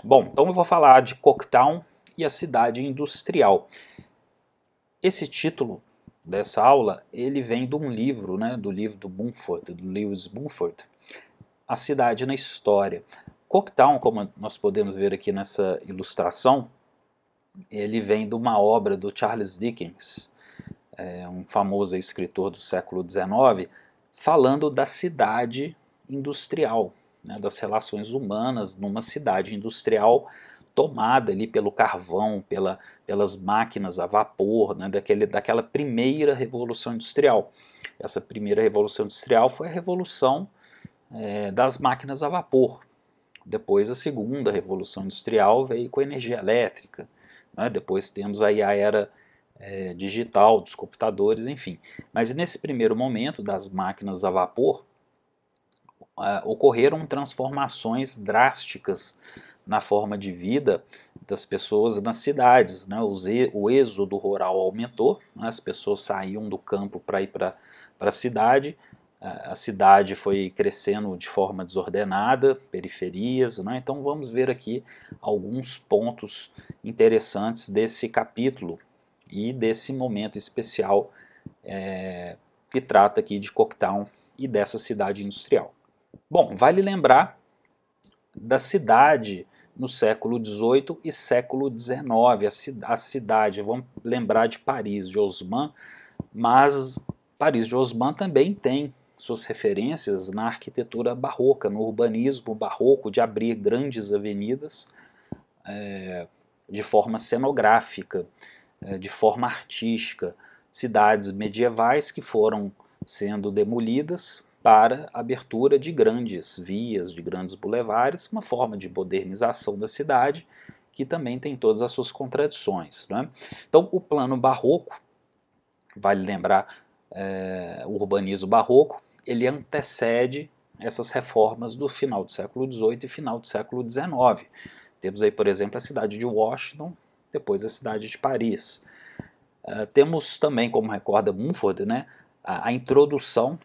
Bom, então eu vou falar de Coketown e a cidade industrial. Esse título dessa aula, ele vem de um livro, do livro do Mumford, do Lewis Mumford, A Cidade na História. Coketown, como nós podemos ver aqui nessa ilustração, ele vem de uma obra do Charles Dickens, um famoso escritor do século XIX, falando da cidade industrial, das relações humanas numa cidade industrial tomada ali pelo carvão, pelas máquinas a vapor, daquela primeira revolução industrial. Essa primeira revolução industrial foi a revolução das máquinas a vapor. Depois a segunda revolução industrial veio com a energia elétrica. Depois temos aí a era digital, dos computadores, enfim. Mas nesse primeiro momento das máquinas a vapor, ocorreram transformações drásticas na forma de vida das pessoas nas cidades. O êxodo rural aumentou, as pessoas saíam do campo para ir para a cidade foi crescendo de forma desordenada, periferias. Então vamos ver aqui alguns pontos interessantes desse capítulo e desse momento especial que trata aqui de Coketown e dessa cidade industrial. Bom, vale lembrar da cidade no século XVIII e século XIX, a cidade, vamos lembrar de Paris de Haussmann, mas Paris de Haussmann também tem suas referências na arquitetura barroca, no urbanismo barroco, de abrir grandes avenidas de forma cenográfica, de forma artística, cidades medievais que foram sendo demolidas para a abertura de grandes vias, de grandes bulevares, uma forma de modernização da cidade que também tem todas as suas contradições. Então, o plano barroco, vale lembrar, o urbanismo barroco, ele antecede essas reformas do final do século XVIII e final do século XIX. Temos aí, por exemplo, a cidade de Washington, depois a cidade de Paris. Temos também, como recorda Mumford, a introdução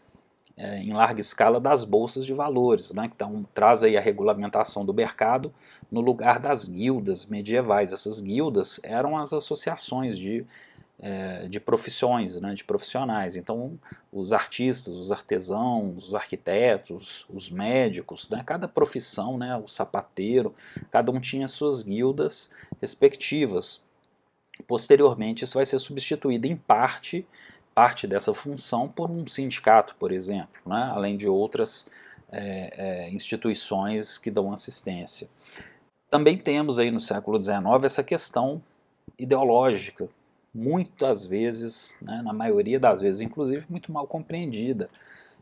em larga escala das bolsas de valores, que traz aí a regulamentação do mercado no lugar das guildas medievais. Essas guildas eram as associações de profissões, de profissionais. Então, os artistas, os artesãos, os arquitetos, os médicos, cada profissão, o sapateiro, cada um tinha suas guildas respectivas. Posteriormente, isso vai ser substituído em parte dessa função por um sindicato, por exemplo, além de outras instituições que dão assistência. Também temos aí no século XIX essa questão ideológica, muitas vezes, na maioria das vezes, inclusive muito mal compreendida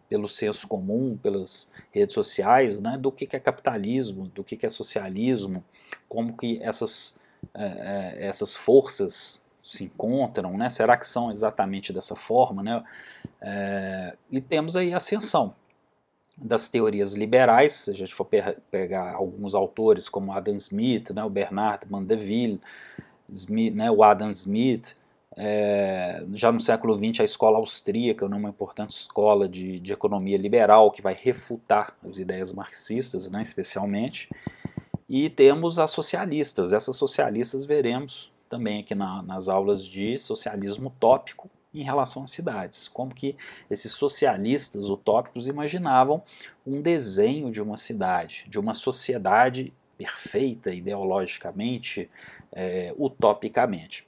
pelo senso comum, pelas redes sociais, do que é capitalismo, do que é socialismo, como que essas forças se encontram, será que são exatamente dessa forma? E temos aí a ascensão das teorias liberais, se a gente for pegar alguns autores como Adam Smith, o Bernard Mandeville, o Adam Smith, já no século XX a escola austríaca, uma importante escola de economia liberal que vai refutar as ideias marxistas, especialmente, e temos as socialistas. Essas socialistas veremos também aqui nas aulas de socialismo utópico em relação às cidades, como que esses socialistas utópicos imaginavam um desenho de uma cidade, de uma sociedade perfeita ideologicamente, utopicamente.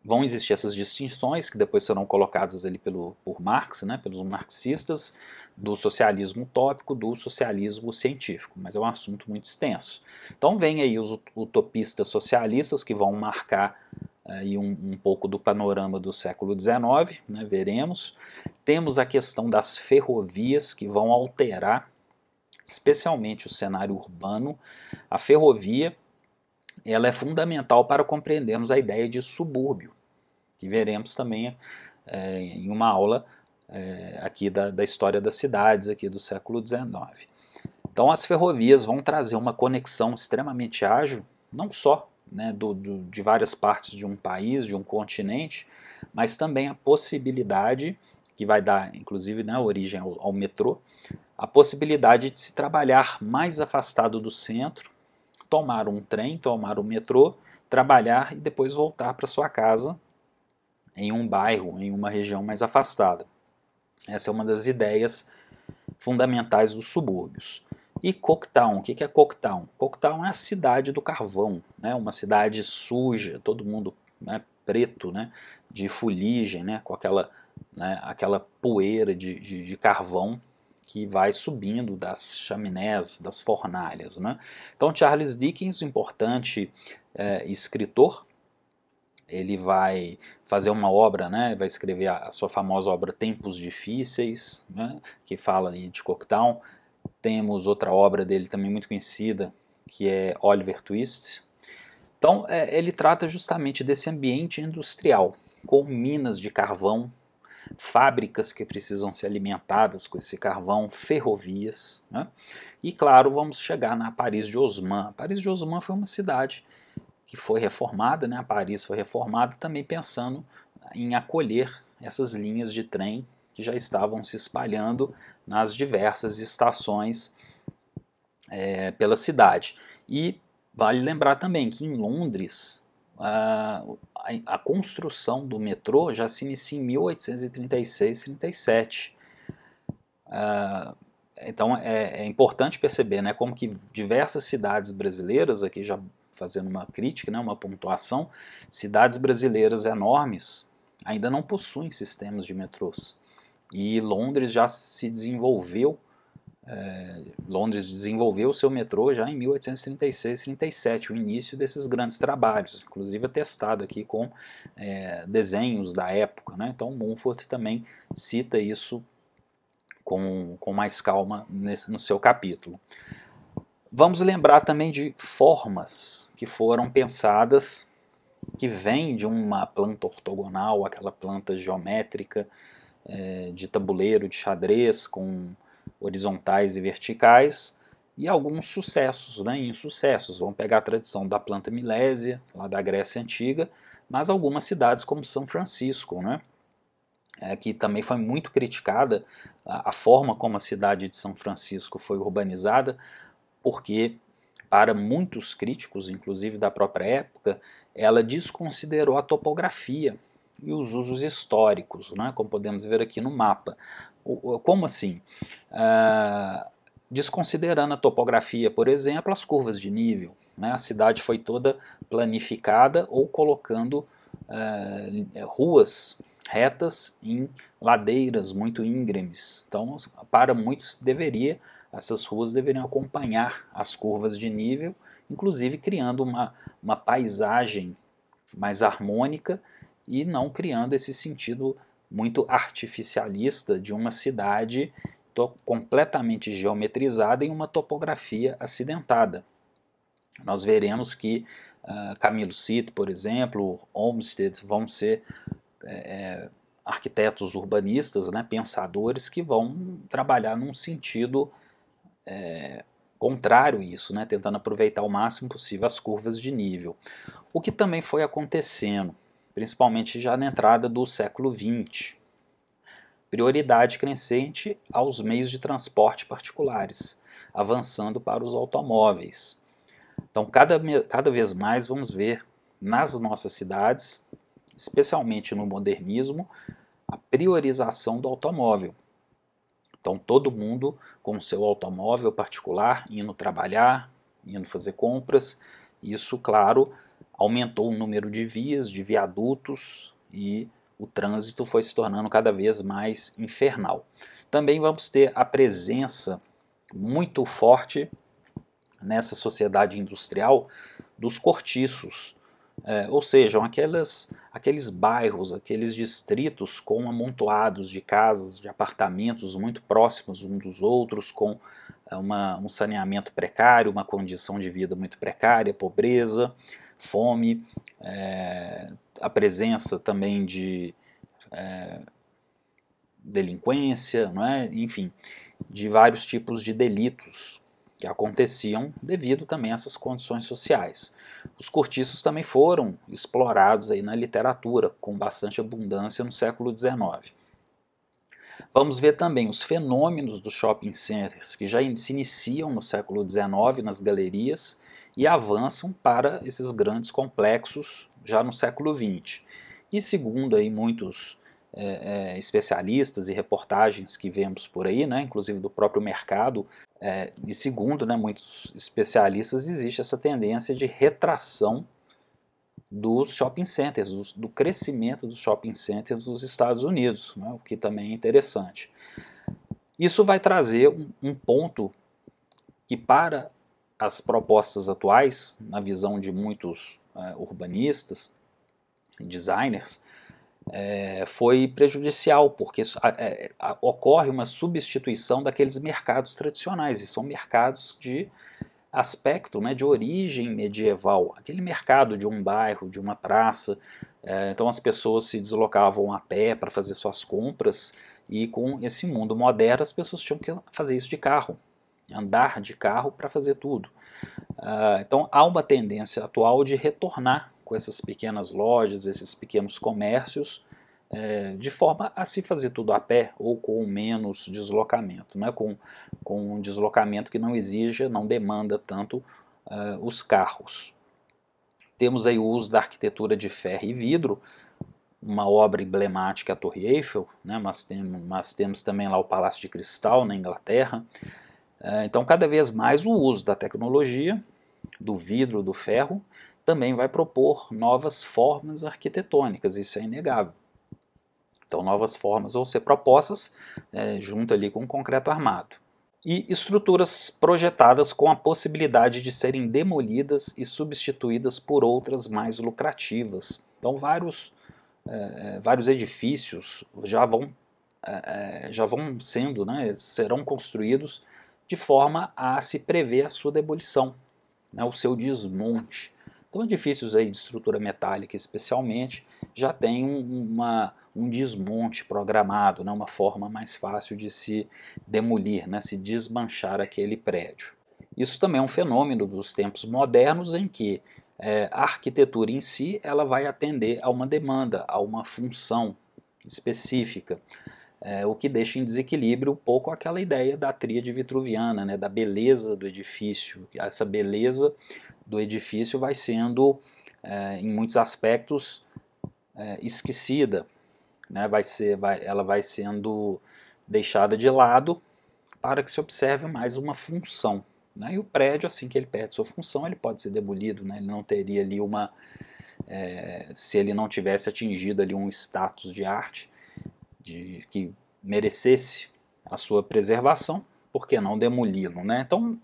Vão existir essas distinções que depois serão colocadas ali por Marx, pelos marxistas, do socialismo utópico, do socialismo científico, mas é um assunto muito extenso. Então vem aí os utopistas socialistas que vão marcar aí um pouco do panorama do século XIX, veremos. Temos a questão das ferrovias que vão alterar especialmente o cenário urbano. A ferrovia ela é fundamental para compreendermos a ideia de subúrbio, que veremos também em uma aula aqui da história das cidades aqui do século XIX. Então as ferrovias vão trazer uma conexão extremamente ágil, não só de várias partes de um país, de um continente, mas também a possibilidade, que vai dar inclusive origem ao metrô, a possibilidade de se trabalhar mais afastado do centro, tomar um trem, tomar o metrô, trabalhar e depois voltar para sua casa em um bairro, em uma região mais afastada. Essa é uma das ideias fundamentais dos subúrbios. E Coketown, o que é Coketown? Coketown é a cidade do carvão, né? Uma cidade suja, todo mundo, né, preto, né, de fuligem, né, com aquela poeira de carvão que vai subindo das chaminés, das fornalhas. Né? Então Charles Dickens, um importante escritor, ele vai fazer uma obra, né, vai escrever a sua famosa obra Tempos Difíceis, né, que fala de Coketown. Temos outra obra dele também muito conhecida, que é Oliver Twist. Então, ele trata justamente desse ambiente industrial, com minas de carvão, fábricas que precisam ser alimentadas com esse carvão, ferrovias. Né? E, claro, vamos chegar na Paris de Haussmann. Paris de Haussmann foi uma cidade que foi reformada, né? A Paris foi reformada também pensando em acolher essas linhas de trem que já estavam se espalhando nas diversas estações pela cidade. E vale lembrar também que em Londres a construção do metrô já se inicia em 1836-37. Então é importante perceber, né, como que diversas cidades brasileiras, aqui já fazendo uma crítica, né, uma pontuação, cidades brasileiras enormes ainda não possuem sistemas de metrôs. E Londres já se desenvolveu, Londres desenvolveu o seu metrô já em 1836-37, o início desses grandes trabalhos, inclusive atestado aqui com desenhos da época. Né? Então Mumford também cita isso com mais calma no seu capítulo. Vamos lembrar também de formas que foram pensadas, que vêm de uma planta ortogonal, aquela planta geométrica de tabuleiro, de xadrez, com horizontais e verticais, e alguns sucessos, né, insucessos. Vamos pegar a tradição da planta milésia, lá da Grécia Antiga, mas algumas cidades como São Francisco, né, que também foi muito criticada a forma como a cidade de São Francisco foi urbanizada, porque para muitos críticos, inclusive da própria época, ela desconsiderou a topografia e os usos históricos, né, como podemos ver aqui no mapa. Como assim? Desconsiderando a topografia, por exemplo, as curvas de nível. Né, a cidade foi toda planificada ou colocando ruas retas em ladeiras muito íngremes. Então, para muitos essas ruas deveriam acompanhar as curvas de nível, inclusive criando uma paisagem mais harmônica e não criando esse sentido muito artificialista de uma cidade completamente geometrizada em uma topografia acidentada. Nós veremos que Camilo Cito, por exemplo, Olmsted vão ser arquitetos urbanistas, né, pensadores que vão trabalhar num sentido contrário a isso, né, tentando aproveitar o máximo possível as curvas de nível. O que também foi acontecendo, principalmente já na entrada do século XX. Prioridade crescente aos meios de transporte particulares, avançando para os automóveis. Então, cada vez mais vamos ver nas nossas cidades, especialmente no modernismo, a priorização do automóvel. Então, todo mundo com o seu automóvel particular, indo trabalhar, indo fazer compras. Isso, claro, aumentou o número de vias, de viadutos, e o trânsito foi se tornando cada vez mais infernal. Também vamos ter a presença muito forte nessa sociedade industrial dos cortiços, ou seja, aqueles bairros, aqueles distritos com amontoados de casas, de apartamentos muito próximos uns dos outros, com um saneamento precário, uma condição de vida muito precária, pobreza, fome, a presença também de delinquência, não é? Enfim, de vários tipos de delitos que aconteciam devido também a essas condições sociais. Os cortiços também foram explorados aí na literatura com bastante abundância no século XIX. Vamos ver também os fenômenos dos shopping centers, que já se iniciam no século XIX nas galerias e avançam para esses grandes complexos já no século XX. E segundo aí muitos especialistas e reportagens que vemos por aí, né, inclusive do próprio mercado, e segundo, né, muitos especialistas, existe essa tendência de retração dos shopping centers, do crescimento dos shopping centers dos Estados Unidos, né, o que também é interessante. Isso vai trazer um ponto que, para as propostas atuais, na visão de muitos urbanistas, designers, foi prejudicial, porque ocorre uma substituição daqueles mercados tradicionais, e são mercados de aspecto, né, de origem medieval, aquele mercado de um bairro, de uma praça. Então as pessoas se deslocavam a pé para fazer suas compras, e com esse mundo moderno as pessoas tinham que fazer isso de carro, andar de carro para fazer tudo. Então há uma tendência atual de retornar com essas pequenas lojas, esses pequenos comércios, de forma a se fazer tudo a pé ou com menos deslocamento, né? com um deslocamento que não exija, não demanda tanto os carros. Temos aí o uso da arquitetura de ferro e vidro, uma obra emblemática, a Torre Eiffel, né? mas temos também lá o Palácio de Cristal, na Inglaterra. Então, cada vez mais o uso da tecnologia, do vidro, do ferro, também vai propor novas formas arquitetônicas, isso é inegável. Então, novas formas vão ser propostas junto ali com o concreto armado. E estruturas projetadas com a possibilidade de serem demolidas e substituídas por outras mais lucrativas. Então, vários edifícios já vão sendo, né, serão construídos de forma a se prever a sua demolição, né, o seu desmonte. Então, edifícios aí de estrutura metálica, especialmente, já tem um desmonte programado, né, uma forma mais fácil de se demolir, né, se desmanchar aquele prédio. Isso também é um fenômeno dos tempos modernos, em que a arquitetura em si ela vai atender a uma demanda, a uma função específica. O que deixa em desequilíbrio um pouco aquela ideia da tríade vitruviana, né, da beleza do edifício. Essa beleza do edifício vai sendo, em muitos aspectos, esquecida, né, ela vai sendo deixada de lado para que se observe mais uma função. Né, e o prédio, assim que ele perde sua função, ele pode ser demolido, né, ele não teria ali se ele não tivesse atingido ali um status de arte, que merecesse a sua preservação, por que não demoli-lo, né? Então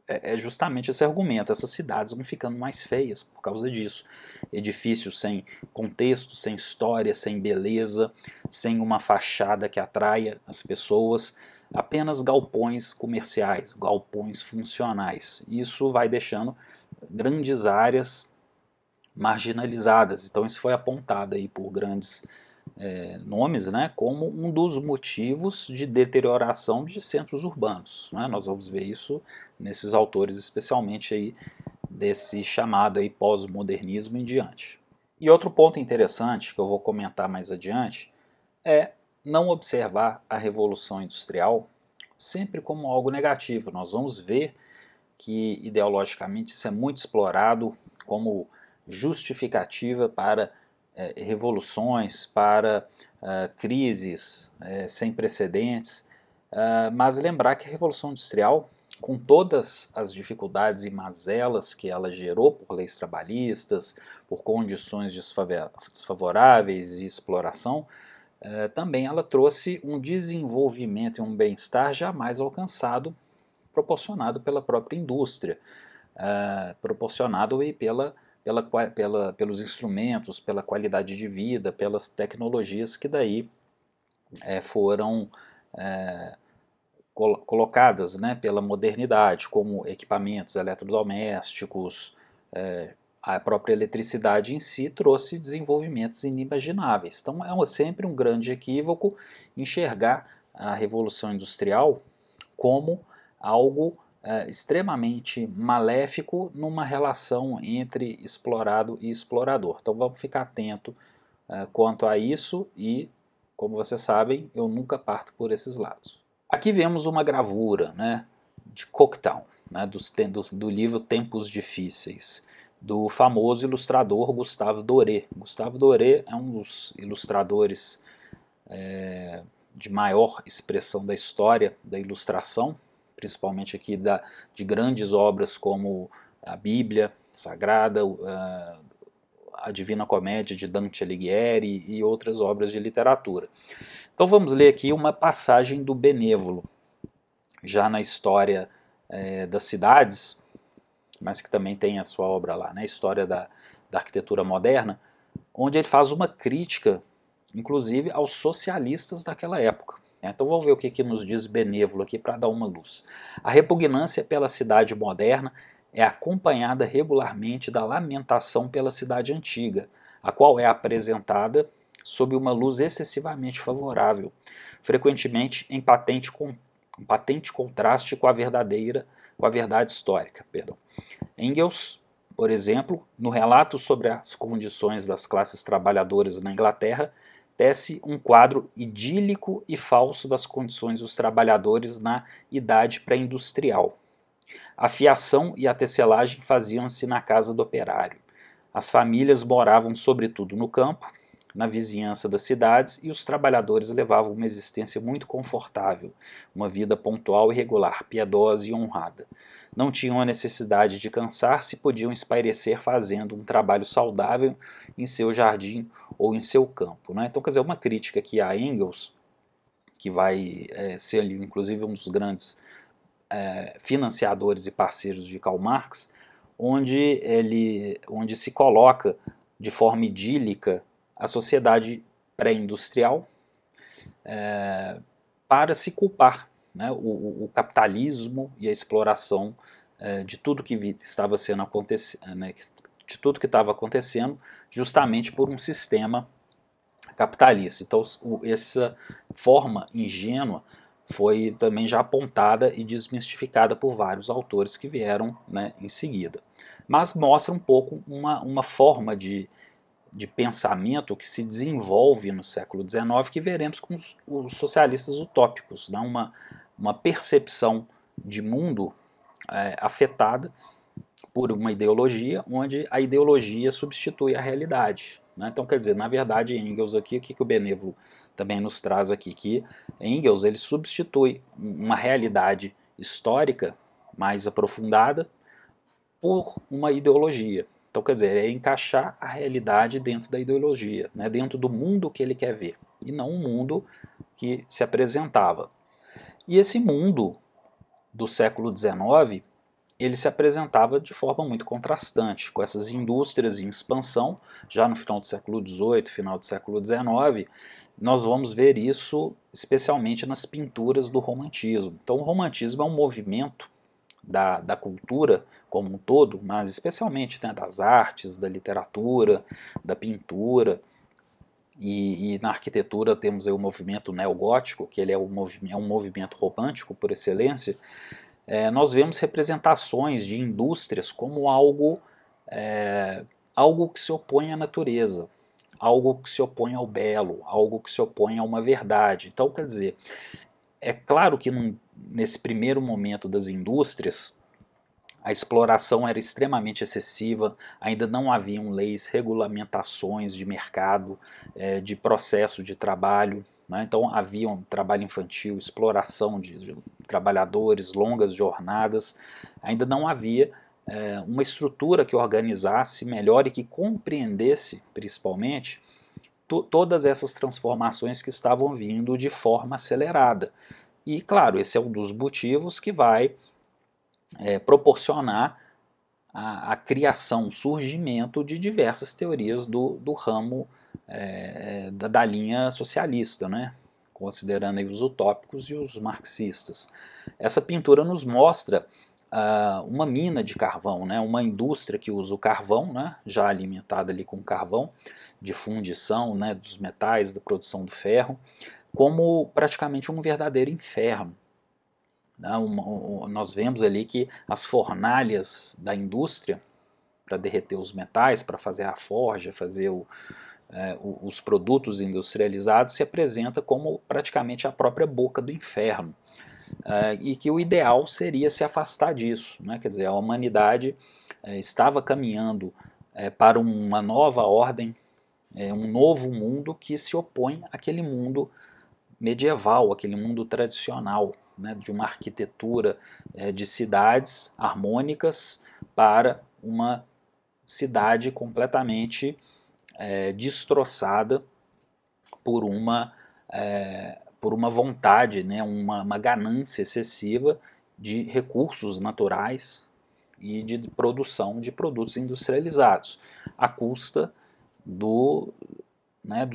é justamente esse argumento, essas cidades vão ficando mais feias por causa disso. Edifícios sem contexto, sem história, sem beleza, sem uma fachada que atraia as pessoas, apenas galpões comerciais, galpões funcionais. Isso vai deixando grandes áreas marginalizadas. Então isso foi apontado aí por grandes nomes, né, como um dos motivos de deterioração de centros urbanos. Né? Nós vamos ver isso nesses autores, especialmente aí desse chamado aí pós-modernismo em diante. E outro ponto interessante que eu vou comentar mais adiante é não observar a Revolução Industrial sempre como algo negativo. Nós vamos ver que ideologicamente isso é muito explorado como justificativa para revoluções, para crises sem precedentes, mas lembrar que a Revolução Industrial, com todas as dificuldades e mazelas que ela gerou por leis trabalhistas, por condições desfavoráveis e exploração, também ela trouxe um desenvolvimento e um bem-estar jamais alcançado, proporcionado pela própria indústria, proporcionado aí pelos instrumentos, pela qualidade de vida, pelas tecnologias que daí foram colocadas, né, pela modernidade, como equipamentos eletrodomésticos, a própria eletricidade em si trouxe desenvolvimentos inimagináveis. Então é sempre um grande equívoco enxergar a Revolução Industrial como algo extremamente maléfico numa relação entre explorado e explorador. Então vamos ficar atento quanto a isso e, como vocês sabem, eu nunca parto por esses lados. Aqui vemos uma gravura, né, de Coketown. né, do livro Tempos Difíceis, do famoso ilustrador Gustave Doré. Gustave Doré é um dos ilustradores de maior expressão da história da ilustração, principalmente aqui de grandes obras como a Bíblia Sagrada, a Divina Comédia de Dante Alighieri e outras obras de literatura. Então vamos ler aqui uma passagem do Benévolo, já na história das cidades, mas que também tem a sua obra lá, né, História da Arquitetura Moderna, onde ele faz uma crítica, inclusive, aos socialistas daquela época. Então vamos ver o que nos diz Benévolo aqui para dar uma luz. A repugnância pela cidade moderna é acompanhada regularmente da lamentação pela cidade antiga, a qual é apresentada sob uma luz excessivamente favorável, frequentemente em patente contraste com a verdade histórica. Engels, por exemplo, no relato sobre as condições das classes trabalhadoras na Inglaterra, tece um quadro idílico e falso das condições dos trabalhadores na idade pré-industrial. A fiação e a tecelagem faziam-se na casa do operário. As famílias moravam sobretudo no campo, na vizinhança das cidades, e os trabalhadores levavam uma existência muito confortável, uma vida pontual e regular, piedosa e honrada. Não tinham a necessidade de cansar-se e podiam espairecer fazendo um trabalho saudável em seu jardim ou em seu campo. Né? Então, quer dizer, uma crítica aqui a Engels, que vai ser ali, inclusive, um dos grandes financiadores e parceiros de Karl Marx, onde se coloca de forma idílica a sociedade pré-industrial para se culpar, né, o capitalismo e a exploração de tudo que estava né, de tudo que estava acontecendo, justamente por um sistema capitalista. Então, essa forma ingênua foi também já apontada e desmistificada por vários autores que vieram, né, em seguida. Mas mostra um pouco uma forma de pensamento que se desenvolve no século XIX, que veremos com os socialistas utópicos, né? Uma percepção de mundo afetada por uma ideologia, onde a ideologia substitui a realidade. Né? Então, quer dizer, na verdade, Engels aqui, o que o Benévolo também nos traz aqui, que Engels ele substitui uma realidade histórica mais aprofundada por uma ideologia. Então, quer dizer, é encaixar a realidade dentro da ideologia, né, dentro do mundo que ele quer ver, e não um mundo que se apresentava. E esse mundo do século XIX, ele se apresentava de forma muito contrastante, com essas indústrias em expansão, já no final do século XVIII, final do século XIX, nós vamos ver isso especialmente nas pinturas do romantismo. Então o romantismo é um movimento da cultura como um todo, mas especialmente, né, das artes, da literatura, da pintura, e na arquitetura temos aí o movimento neogótico, que ele é um movimento romântico por excelência. Nós vemos representações de indústrias como algo que se opõe à natureza, algo que se opõe ao belo, algo que se opõe a uma verdade. Então, quer dizer, é claro que nesse primeiro momento das indústrias, a exploração era extremamente excessiva, ainda não haviam leis, regulamentações de mercado, de processo de trabalho, né? Então havia um trabalho infantil, exploração de trabalhadores, longas jornadas, ainda não havia uma estrutura que organizasse melhor e que compreendesse, principalmente, todas essas transformações que estavam vindo de forma acelerada. E, claro, esse é um dos motivos que vai proporcionar a criação, o surgimento de diversas teorias do ramo da linha socialista, né? Considerando aí os utópicos e os marxistas. Essa pintura nos mostra uma mina de carvão, né? Uma indústria que usa o carvão, né? Já alimentada ali com carvão, de fundição, né? Dos metais, da produção do ferro, como praticamente um verdadeiro inferno. Nós vemos ali que as fornalhas da indústria, para derreter os metais, para fazer a forja, fazer os produtos industrializados, se apresenta como praticamente a própria boca do inferno. e que o ideal seria se afastar disso, né? Quer dizer, a humanidade estava caminhando para uma nova ordem, um novo mundo que se opõe àquele mundo medieval, aquele mundo tradicional, né, de uma arquitetura de cidades harmônicas para uma cidade completamente destroçada por uma vontade, né, uma ganância excessiva de recursos naturais e de produção de produtos industrializados, à custa do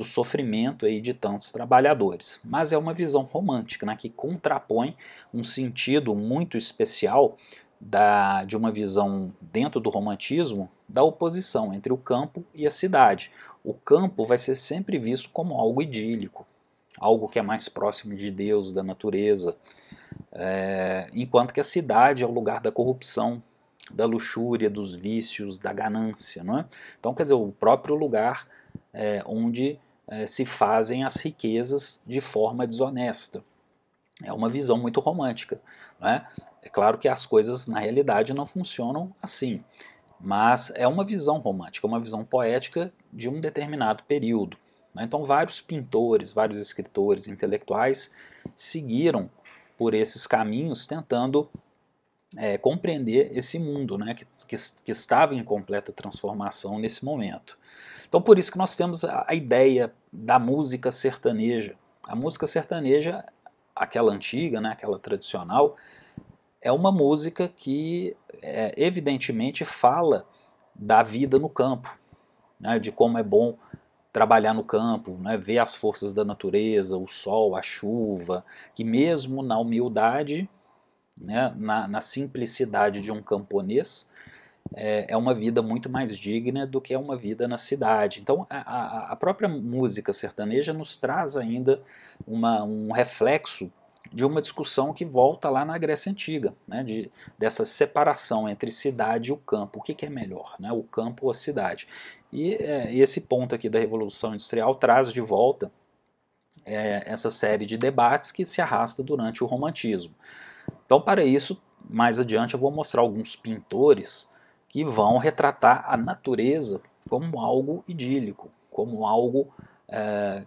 sofrimento aí de tantos trabalhadores. Mas é uma visão romântica, né, que contrapõe um sentido muito especial de uma visão dentro do romantismo da oposição entre o campo e a cidade. O campo vai ser sempre visto como algo idílico, algo que é mais próximo de Deus, da natureza, enquanto que a cidade é o lugar da corrupção, da luxúria, dos vícios, da ganância. Não é? Então, quer dizer, o próprio lugar onde se fazem as riquezas de forma desonesta. É uma visão muito romântica. Não é? É claro que as coisas na realidade não funcionam assim, mas é uma visão romântica, uma visão poética de um determinado período. Né? Então, vários pintores, vários escritores, intelectuais seguiram por esses caminhos tentando compreender esse mundo, né, que estava em completa transformação nesse momento. Então por isso que nós temos a ideia da música sertaneja. A música sertaneja, aquela antiga, né, aquela tradicional, é uma música que evidentemente fala da vida no campo, né, de como é bom trabalhar no campo, né, ver as forças da natureza, o sol, a chuva, que mesmo na humildade, né, na simplicidade de um camponês, é uma vida muito mais digna do que é uma vida na cidade. Então a própria música sertaneja nos traz ainda um reflexo de uma discussão que volta lá na Grécia Antiga, né, dessa separação entre cidade e o campo. O que é melhor, né, o campo ou a cidade? E esse ponto aqui da Revolução Industrial traz de volta essa série de debates que se arrasta durante o Romantismo. Então, para isso, mais adiante eu vou mostrar alguns pintores que vão retratar a natureza como algo idílico, como algo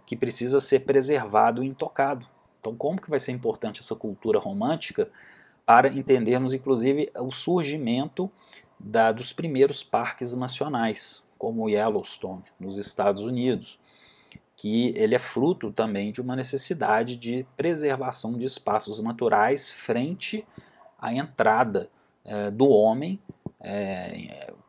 que precisa ser preservado e intocado. Então, como que vai ser importante essa cultura romântica para entendermos, inclusive, o surgimento dos primeiros parques nacionais, como o Yellowstone, nos Estados Unidos, que ele é fruto também de uma necessidade de preservação de espaços naturais frente à entrada do homem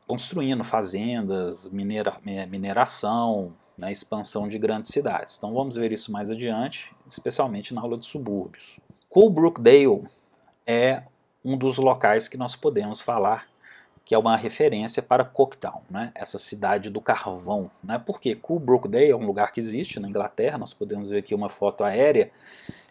construindo fazendas, mineração, né, expansão de grandes cidades. Então vamos ver isso mais adiante, especialmente na aula de subúrbios. Coolbrookdale é um dos locais que nós podemos falar que é uma referência para Coketown, né? Essa cidade do carvão. Né? Porque Coolbrookdale é um lugar que existe na Inglaterra, nós podemos ver aqui uma foto aérea,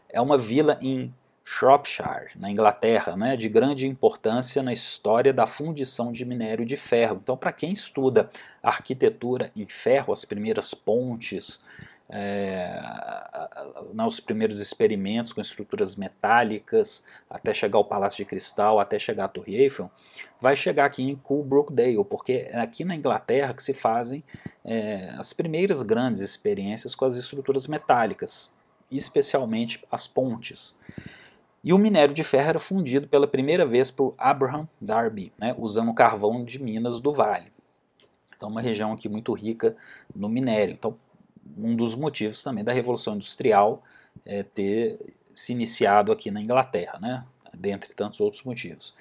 é uma vila em Shropshire, na Inglaterra, né? De grande importância na história da fundição de minério de ferro. Então, para quem estuda arquitetura em ferro, as primeiras pontes, os primeiros experimentos com estruturas metálicas, até chegar ao Palácio de Cristal, até chegar à Torre Eiffel, vai chegar aqui em Coolbrookdale, porque é aqui na Inglaterra que se fazem as primeiras grandes experiências com as estruturas metálicas, especialmente as pontes. E o minério de ferro era fundido pela primeira vez por Abraham Darby, né, usando carvão de Minas do Vale. Então, uma região aqui muito rica no minério. Então, um dos motivos também da Revolução Industrial ter se iniciado aqui na Inglaterra, né? Dentre tantos outros motivos.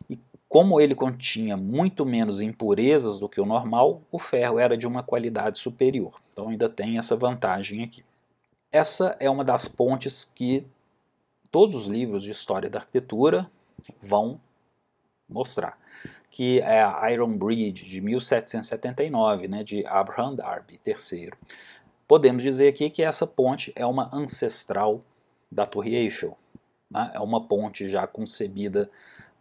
E como ele continha muito menos impurezas do que o normal, o ferro era de uma qualidade superior. Então ainda tem essa vantagem aqui. Essa é uma das pontes que todos os livros de história da arquitetura vão mostrar, que é a Iron Bridge, de 1779, né, de Abraham Darby III. Podemos dizer aqui que essa ponte é uma ancestral da Torre Eiffel. Né? É uma ponte já concebida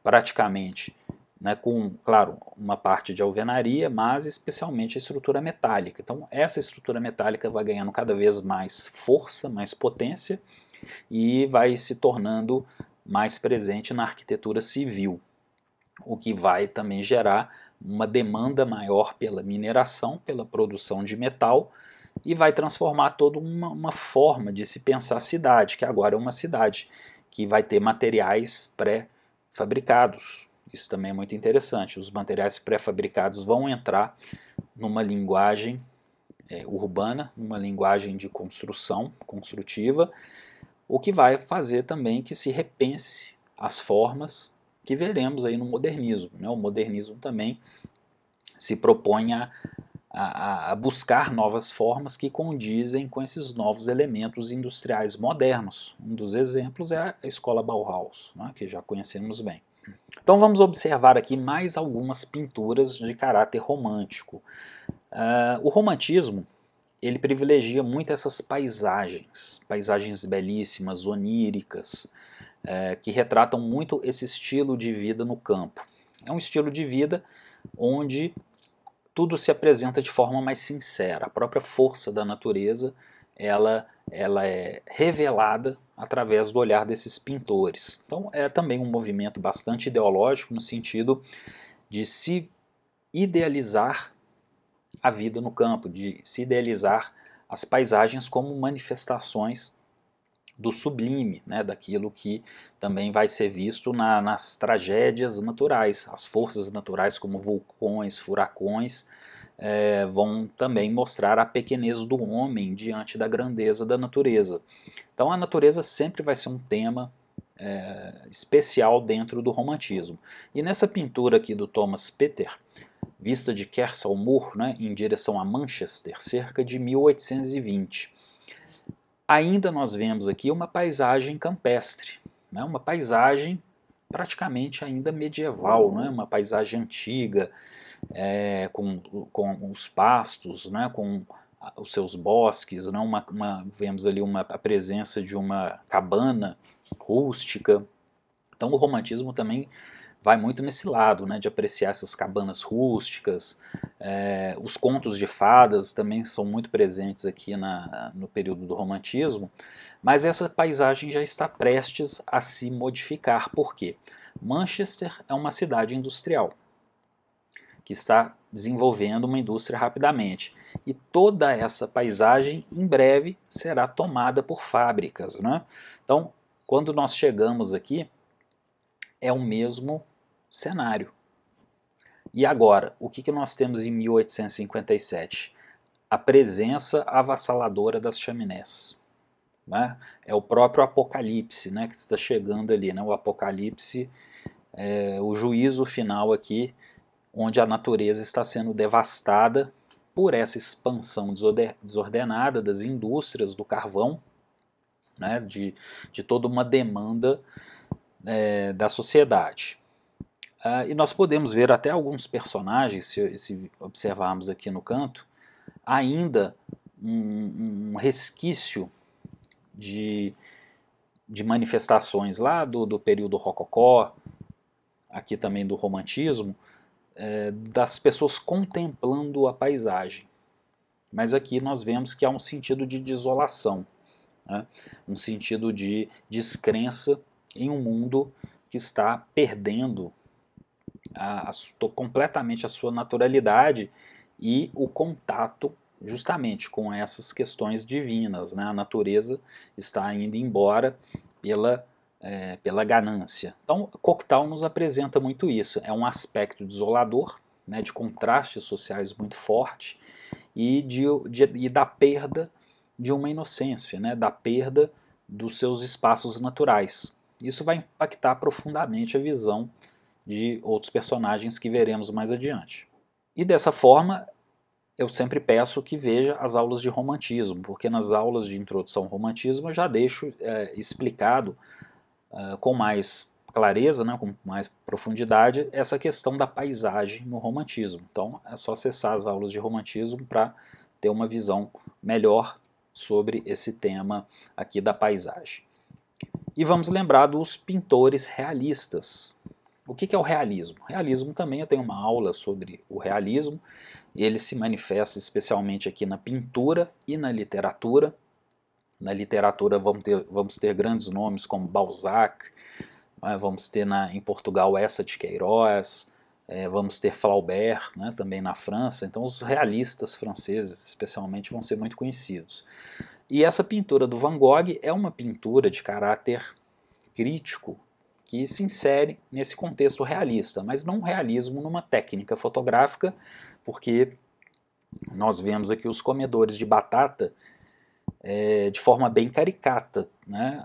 praticamente, né, com, claro, uma parte de alvenaria, mas especialmente a estrutura metálica. Então essa estrutura metálica vai ganhando cada vez mais força, mais potência, e vai se tornando mais presente na arquitetura civil, o que vai também gerar uma demanda maior pela mineração, pela produção de metal, e vai transformar toda uma forma de se pensar a cidade, que agora é uma cidade que vai ter materiais pré-fabricados. Isso também é muito interessante. Os materiais pré-fabricados vão entrar numa linguagem urbana, numa linguagem de construção construtiva, o que vai fazer também que se repense as formas que veremos aí no modernismo, né? O modernismo também se propõe a buscar novas formas que condizem com esses novos elementos industriais modernos. Um dos exemplos é a escola Bauhaus, né, que já conhecemos bem. Então vamos observar aqui mais algumas pinturas de caráter romântico. O romantismo ele privilegia muito essas paisagens belíssimas, oníricas, que retratam muito esse estilo de vida no campo. É um estilo de vida onde tudo se apresenta de forma mais sincera. A própria força da natureza ela é revelada através do olhar desses pintores. Então é também um movimento bastante ideológico no sentido de se idealizar a vida no campo, de se idealizar as paisagens como manifestações do sublime, né, daquilo que também vai ser visto nas tragédias naturais. As forças naturais como vulcões, furacões, vão também mostrar a pequenez do homem diante da grandeza da natureza. Então a natureza sempre vai ser um tema especial dentro do romantismo. E nessa pintura aqui do Thomas Peter, vista de Kersal Moor, né, em direção a Manchester, cerca de 1820, ainda nós vemos aqui uma paisagem campestre, né, uma paisagem praticamente ainda medieval, né, uma paisagem antiga, com os pastos, né, com os seus bosques, né, vemos ali a presença de uma cabana rústica. Então o romantismo também vai muito nesse lado, né, de apreciar essas cabanas rústicas. Os contos de fadas também são muito presentes aqui no período do romantismo, mas essa paisagem já está prestes a se modificar. Por quê? Manchester é uma cidade industrial que está desenvolvendo uma indústria rapidamente. E toda essa paisagem, em breve, será tomada por fábricas, né? Então, quando nós chegamos aqui, é o mesmo cenário. E agora, o que nós temos em 1857? A presença avassaladora das chaminés. Né? É o próprio Apocalipse, né, que está chegando ali. Né? O Apocalipse é o juízo final aqui, onde a natureza está sendo devastada por essa expansão desordenada das indústrias do carvão, né, de toda uma demanda da sociedade. E nós podemos ver até alguns personagens, se observarmos aqui no canto, ainda um resquício de manifestações lá do período rococó, aqui também do romantismo, das pessoas contemplando a paisagem. Mas aqui nós vemos que há um sentido de desolação, né? Um sentido de descrença em um mundo que está perdendo completamente a sua naturalidade e o contato justamente com essas questões divinas. Né? A natureza está indo embora pela ganância. Então, Cocteau nos apresenta muito isso. É um aspecto desolador, né, de contrastes sociais muito forte e da perda de uma inocência, né, da perda dos seus espaços naturais. Isso vai impactar profundamente a visão de outros personagens que veremos mais adiante. E dessa forma, eu sempre peço que veja as aulas de romantismo, porque nas aulas de introdução ao romantismo eu já deixo explicado com mais clareza, né, com mais profundidade, essa questão da paisagem no romantismo. Então é só acessar as aulas de romantismo para ter uma visão melhor sobre esse tema aqui da paisagem. E vamos lembrar dos pintores realistas. O que é o realismo? O realismo também, eu tenho uma aula sobre o realismo. Ele se manifesta especialmente aqui na pintura e na literatura. Na literatura vamos ter grandes nomes como Balzac, vamos ter em Portugal Essa de Queiroz, vamos ter Flaubert, né, também na França. Então os realistas franceses especialmente vão ser muito conhecidos. E essa pintura do Van Gogh é uma pintura de caráter crítico que se insere nesse contexto realista, mas não realismo numa técnica fotográfica, porque nós vemos aqui os comedores de batata de forma bem caricata, né?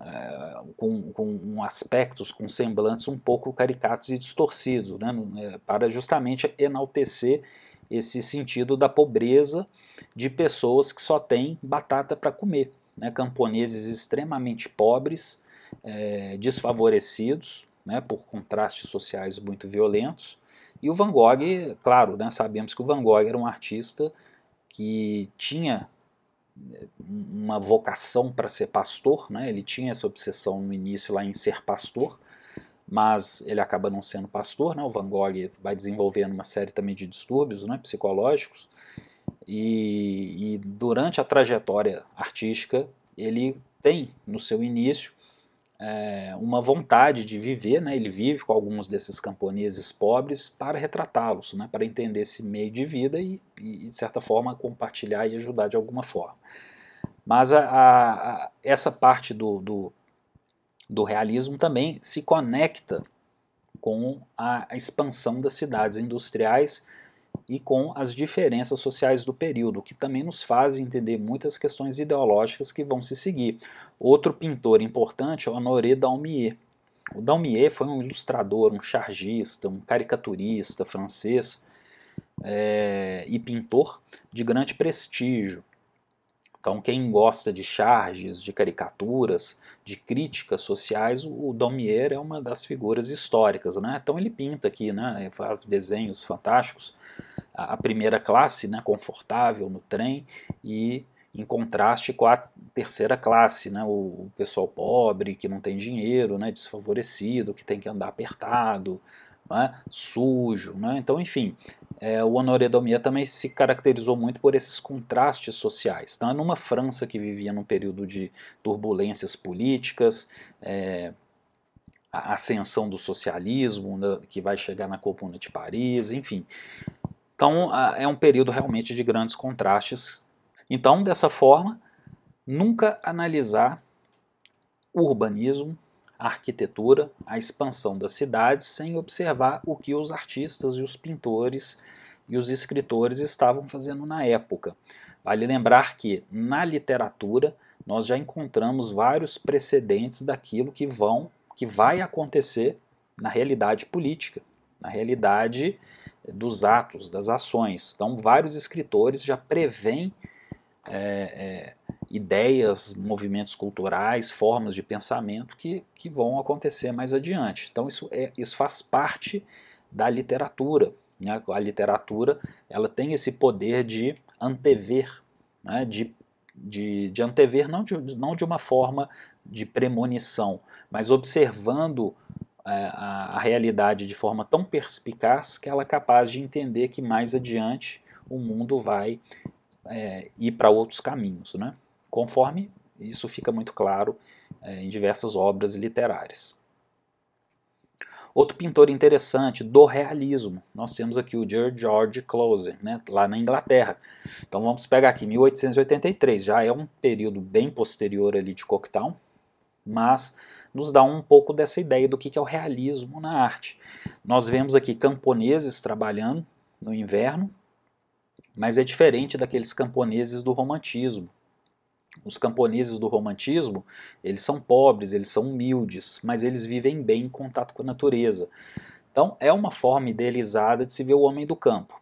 Com aspectos, com semblantes um pouco caricatos e distorcidos, né? Para justamente enaltecer esse sentido da pobreza de pessoas que só têm batata para comer, né? Camponeses extremamente pobres, desfavorecidos, né? Por contrastes sociais muito violentos. E o Van Gogh, claro, né? Sabemos que o Van Gogh era um artista que tinha uma vocação para ser pastor, né? Ele tinha essa obsessão no início lá em ser pastor, mas ele acaba não sendo pastor, né? O Van Gogh vai desenvolvendo uma série também de distúrbios, né, psicológicos, e durante a trajetória artística ele tem no seu início uma vontade de viver, né? Ele vive com alguns desses camponeses pobres para retratá-los, né? Para entender esse meio de vida e, de certa forma, compartilhar e ajudar de alguma forma. Mas essa parte do realismo também se conecta com a expansão das cidades industriais e com as diferenças sociais do período, que também nos faz entender muitas questões ideológicas que vão se seguir. Outro pintor importante é o Honoré Daumier. O Daumier foi um ilustrador, um chargista, um caricaturista francês e pintor de grande prestígio. Então, quem gosta de charges, de caricaturas, de críticas sociais, o Daumier é uma das figuras históricas, né? Então ele pinta aqui, né? Faz desenhos fantásticos. A primeira classe, né? Confortável no trem, e em contraste com a terceira classe, né? O pessoal pobre, que não tem dinheiro, né? Desfavorecido, que tem que andar apertado, né? Sujo, né? Então, enfim, o Honoré Daumier também se caracterizou muito por esses contrastes sociais. Então, numa França que vivia num período de turbulências políticas, a ascensão do socialismo, né, que vai chegar na Comuna de Paris, enfim. Então, é um período realmente de grandes contrastes. Então, dessa forma, nunca analisar o urbanismo, a arquitetura, a expansão das cidades, sem observar o que os artistas e os pintores e os escritores estavam fazendo na época. Vale lembrar que, na literatura, nós já encontramos vários precedentes daquilo que vai acontecer na realidade política, na realidade dos atos, das ações. Então, vários escritores já preveem ideias, movimentos culturais, formas de pensamento que vão acontecer mais adiante. Então isso faz parte da literatura, né? A literatura ela tem esse poder de antever, né? de antever não de uma forma de premonição, mas observando a realidade de forma tão perspicaz que ela é capaz de entender que mais adiante o mundo vai ir para outros caminhos, né? Conforme isso fica muito claro em diversas obras literárias. Outro pintor interessante do realismo, nós temos aqui o George Closer, né, lá na Inglaterra. Então vamos pegar aqui 1883, já é um período bem posterior ali de Cocteau, mas nos dá um pouco dessa ideia do que é o realismo na arte. Nós vemos aqui camponeses trabalhando no inverno, mas é diferente daqueles camponeses do romantismo. Os camponeses do romantismo, eles são pobres, eles são humildes, mas eles vivem bem em contato com a natureza. Então é uma forma idealizada de se ver o homem do campo.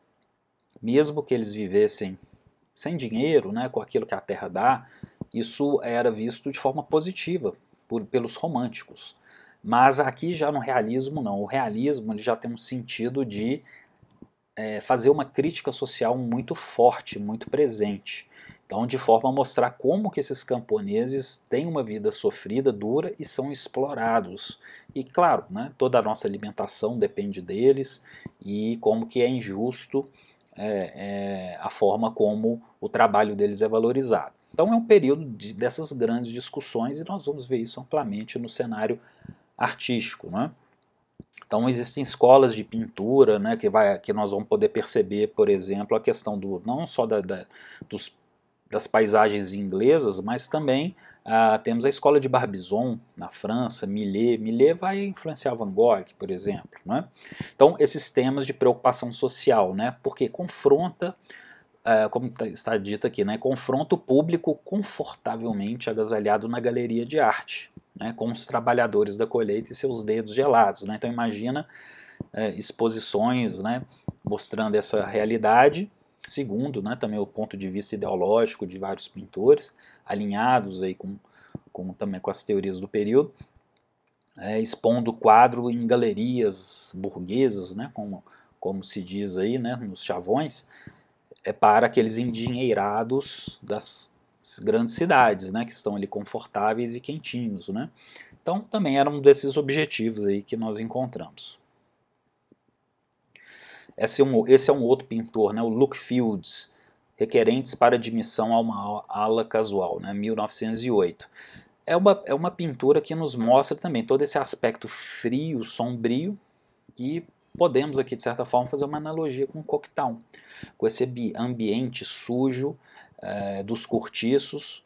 Mesmo que eles vivessem sem dinheiro, né, com aquilo que a terra dá, isso era visto de forma positiva pelos românticos. Mas aqui já no realismo não. O realismo ele já tem um sentido de fazer uma crítica social muito forte, muito presente. Então, de forma a mostrar como que esses camponeses têm uma vida sofrida, dura e são explorados. E claro, né, toda a nossa alimentação depende deles e como que é injusto a forma como o trabalho deles é valorizado. Então é um período dessas grandes discussões e nós vamos ver isso amplamente no cenário artístico, né? Então existem escolas de pintura, né, que nós vamos poder perceber, por exemplo, a questão não só das paisagens inglesas, mas também temos a escola de Barbizon na França, Millet. Millet vai influenciar Van Gogh, por exemplo, né? Então esses temas de preocupação social, né, porque confronta, como está dito aqui, né, confronta o público confortavelmente agasalhado na galeria de arte, né, com os trabalhadores da colheita e seus dedos gelados, né? Então imagina exposições, né, mostrando essa realidade, segundo, né, também o ponto de vista ideológico de vários pintores, alinhados aí também com as teorias do período, expondo o quadro em galerias burguesas, né, como se diz aí, né, nos chavões, para aqueles endinheirados das grandes cidades, né, que estão ali confortáveis e quentinhos, né? Então também era um desses objetivos aí que nós encontramos. Esse é um outro pintor, né, o Luke Fields, Requerentes para Admissão a uma Ala Casual, né, 1908. É uma pintura que nos mostra também todo esse aspecto frio, sombrio, que podemos aqui, de certa forma, fazer uma analogia com o Cocteau, com esse ambiente sujo dos cortiços,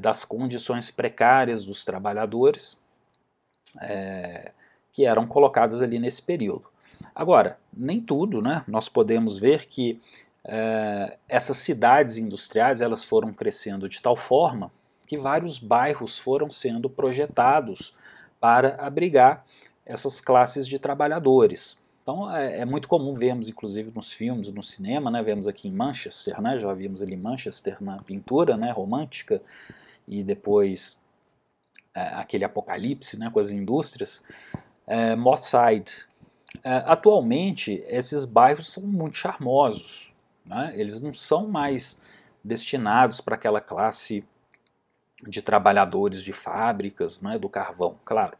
das condições precárias dos trabalhadores, que eram colocadas ali nesse período. Agora, nem tudo, né? Nós podemos ver que essas cidades industriais elas foram crescendo de tal forma que vários bairros foram sendo projetados para abrigar essas classes de trabalhadores. Então é muito comum vermos, inclusive nos filmes, no cinema, né? Vemos aqui em Manchester, né? Já vimos ali Manchester na pintura, né? Romântica, e depois aquele apocalipse, né? Com as indústrias. Moss Side. Atualmente, esses bairros são muito charmosos, né? Eles não são mais destinados para aquela classe de trabalhadores de fábricas, né, do carvão, claro.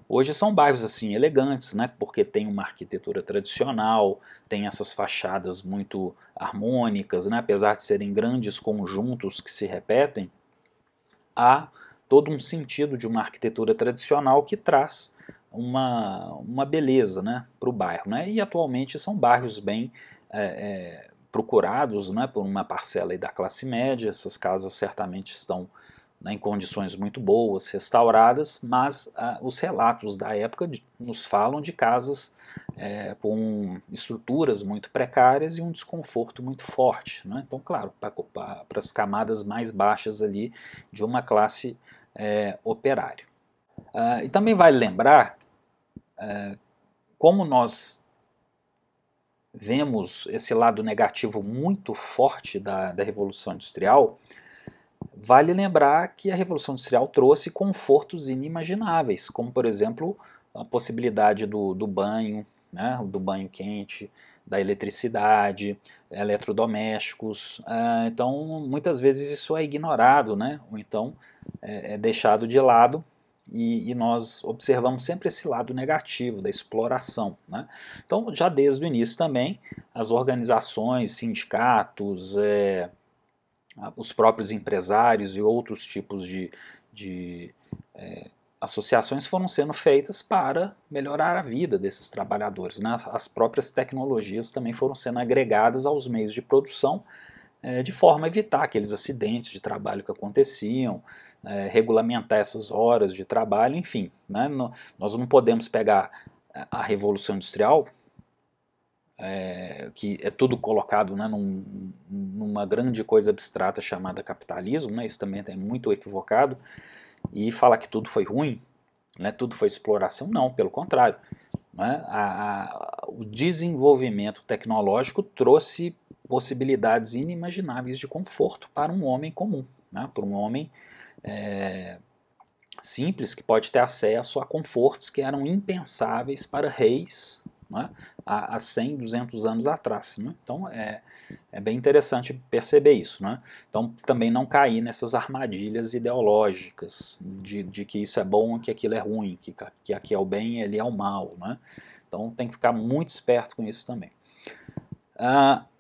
Hoje são bairros assim elegantes, né, porque tem uma arquitetura tradicional, tem essas fachadas muito harmônicas, né, apesar de serem grandes conjuntos que se repetem, há todo um sentido de uma arquitetura tradicional que traz uma beleza, né, para o bairro, né, e atualmente são bairros bem procurados, né, por uma parcela aí da classe média. Essas casas certamente estão, né, em condições muito boas, restauradas, mas os relatos da época nos falam de casas com estruturas muito precárias e um desconforto muito forte, né? Então, claro, para as camadas mais baixas ali de uma classe operária. E também vale lembrar, como nós vemos esse lado negativo muito forte da Revolução Industrial, vale lembrar que a Revolução Industrial trouxe confortos inimagináveis, como, por exemplo, a possibilidade do banho, né, do banho quente, da eletricidade, eletrodomésticos. Então, muitas vezes isso é ignorado, né, ou então é deixado de lado, e nós observamos sempre esse lado negativo da exploração, né? Então, já desde o início também, as organizações, sindicatos, os próprios empresários e outros tipos de associações foram sendo feitas para melhorar a vida desses trabalhadores, né? As próprias tecnologias também foram sendo agregadas aos meios de produção, de forma a evitar aqueles acidentes de trabalho que aconteciam, regulamentar essas horas de trabalho, enfim, né? Nós não podemos pegar a Revolução Industrial, que é tudo colocado, né, numa grande coisa abstrata chamada capitalismo, né? Isso também é muito equivocado, e falar que tudo foi ruim, né, tudo foi exploração, não, pelo contrário, né? O desenvolvimento tecnológico trouxe possibilidades inimagináveis de conforto para um homem comum, né? Para um homem simples que pode ter acesso a confortos que eram impensáveis para reis, né, há 100, 200 anos atrás, né? Então é bem interessante perceber isso, né? Então também não cair nessas armadilhas ideológicas de que isso é bom e que aquilo é ruim, que aqui é o bem e ali é o mal, né? Então tem que ficar muito esperto com isso também.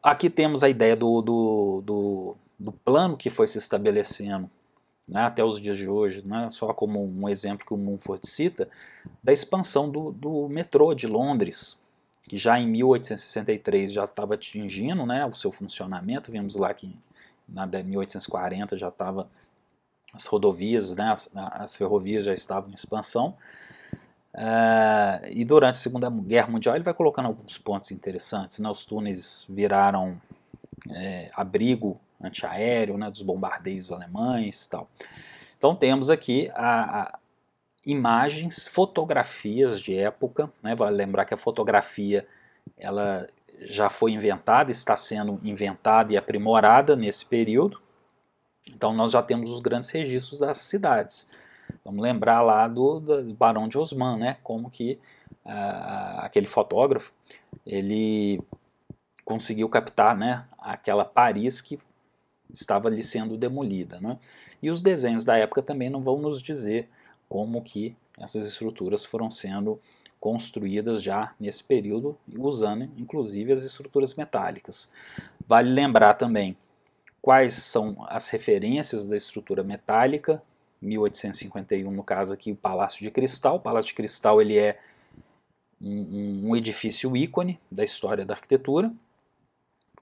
Aqui temos a ideia do plano que foi se estabelecendo né, até os dias de hoje, né, só como um exemplo que o Mumford cita, da expansão do metrô de Londres, que já em 1863 já estava atingindo, né, o seu funcionamento. Vimos lá que na 1840 já estava as rodovias, né, as ferrovias já estavam em expansão. E durante a Segunda Guerra Mundial ele vai colocando alguns pontos interessantes, né, os túneis viraram abrigo antiaéreo, né, dos bombardeios alemães e tal. Então temos aqui imagens, fotografias de época, né, vale lembrar que a fotografia ela já foi inventada, está sendo inventada e aprimorada nesse período. Então nós já temos os grandes registros das cidades. Vamos lembrar lá do Barão de Osman, né, como que aquele fotógrafo ele conseguiu captar, né, aquela Paris que estava ali sendo demolida, né? E os desenhos da época também não vão nos dizer como que essas estruturas foram sendo construídas já nesse período, usando inclusive as estruturas metálicas. Vale lembrar também quais são as referências da estrutura metálica. 1851, no caso aqui, o Palácio de Cristal. O Palácio de Cristal ele é um edifício ícone da história da arquitetura,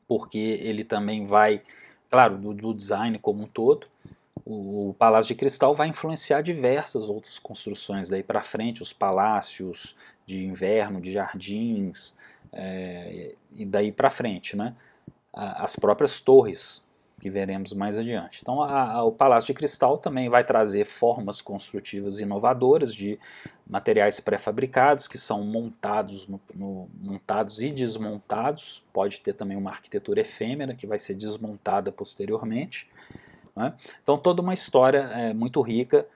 porque ele também vai, claro, do design como um todo. O Palácio de Cristal vai influenciar diversas outras construções daí para frente, os palácios de inverno, de jardins, e daí para frente, né? As próprias torres que veremos mais adiante. Então o Palácio de Cristal também vai trazer formas construtivas inovadoras de materiais pré-fabricados que são montados, montados e desmontados. Pode ter também uma arquitetura efêmera que vai ser desmontada posteriormente, né? Então toda uma história muito rica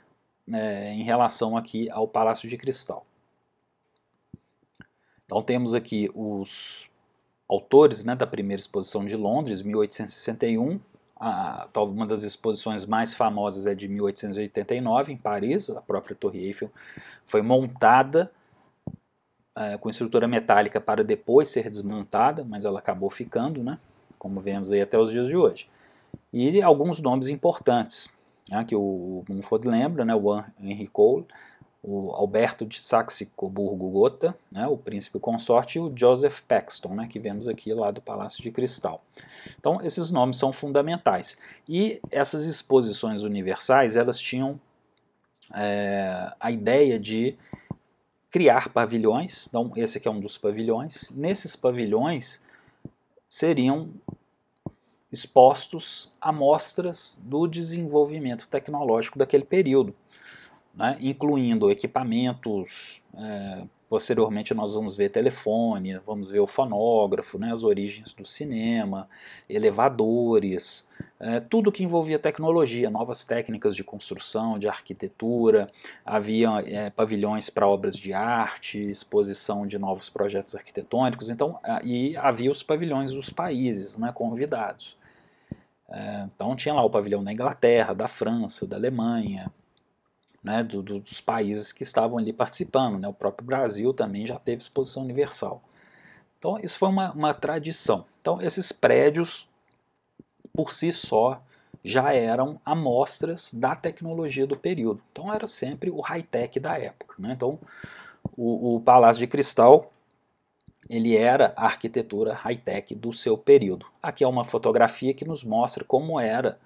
em relação aqui ao Palácio de Cristal. Então temos aqui os autores, né, da primeira exposição de Londres, 1861. Uma das exposições mais famosas é de 1889, em Paris. A própria Torre Eiffel foi montada com estrutura metálica para depois ser desmontada, mas ela acabou ficando, né, como vemos aí até os dias de hoje. E alguns nomes importantes, né, que o Mumford lembra, né, o Henry Cole, o Alberto de Saxe-Coburgo-Gotha, né, o príncipe consorte, e o Joseph Paxton, né, que vemos aqui lá do Palácio de Cristal. Então, esses nomes são fundamentais. E essas exposições universais, elas tinham a ideia de criar pavilhões. Então, esse aqui é um dos pavilhões. Nesses pavilhões seriam expostos amostras do desenvolvimento tecnológico daquele período, né, incluindo equipamentos. Posteriormente nós vamos ver telefone, vamos ver o fonógrafo, né, as origens do cinema, elevadores, tudo que envolvia tecnologia, novas técnicas de construção, de arquitetura. Havia pavilhões para obras de arte, exposição de novos projetos arquitetônicos. Então, e havia os pavilhões dos países, né, convidados. Então tinha lá o pavilhão da Inglaterra, da França, da Alemanha, né, dos países que estavam ali participando, né? O próprio Brasil também já teve exposição universal. Então isso foi uma tradição. Então esses prédios, por si só, já eram amostras da tecnologia do período. Então era sempre o high-tech da época, né? Então o Palácio de Cristal, ele era a arquitetura high-tech do seu período. Aqui é uma fotografia que nos mostra como era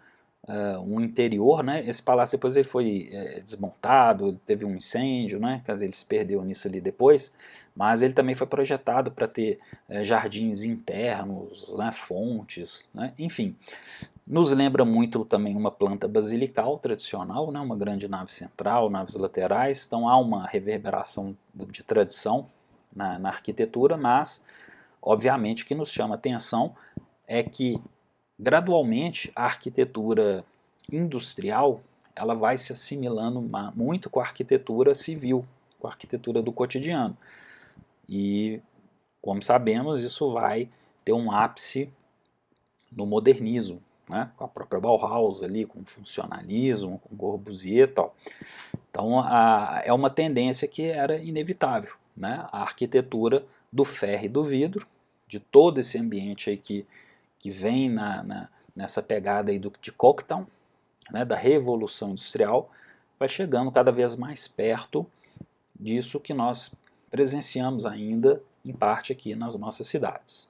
um interior, né? Esse palácio depois ele foi desmontado, teve um incêndio, né? Quer dizer, ele se perdeu nisso ali depois, mas ele também foi projetado para ter jardins internos, né? Fontes, né? Enfim. Nos lembra muito também uma planta basilical tradicional, né? Uma grande nave central, naves laterais. Então há uma reverberação de tradição na arquitetura, mas obviamente o que nos chama atenção é que gradualmente a arquitetura industrial ela vai se assimilando muito com a arquitetura civil, com a arquitetura do cotidiano. E, como sabemos, isso vai ter um ápice no modernismo, né? Com a própria Bauhaus ali, com o funcionalismo, com Corbusier e tal. Então é uma tendência que era inevitável, né? A arquitetura do ferro e do vidro, de todo esse ambiente aí que vem nessa pegada aí de Cocteau, né, da Revolução Industrial, vai chegando cada vez mais perto disso que nós presenciamos ainda, em parte, aqui nas nossas cidades.